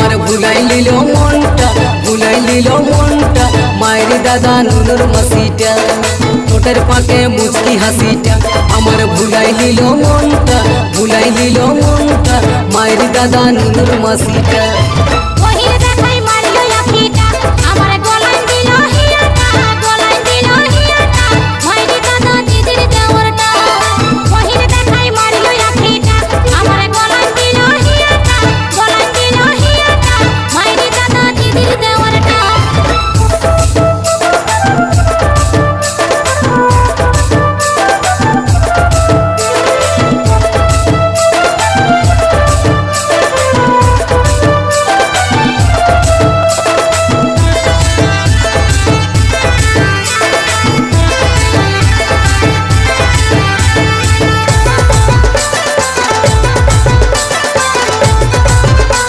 আমার ভুলাই লিল মনটা, ভুলাই লিল মনটা, মায়ের দাদা নুনুর মাসিটা, ঠোঁটের পাকে মুচকি হাসিটা। আমার ভুলাই লিল মনটা, ভুলাই লিল মনটা, মায়ের দাদা নুনুর মাসিটা।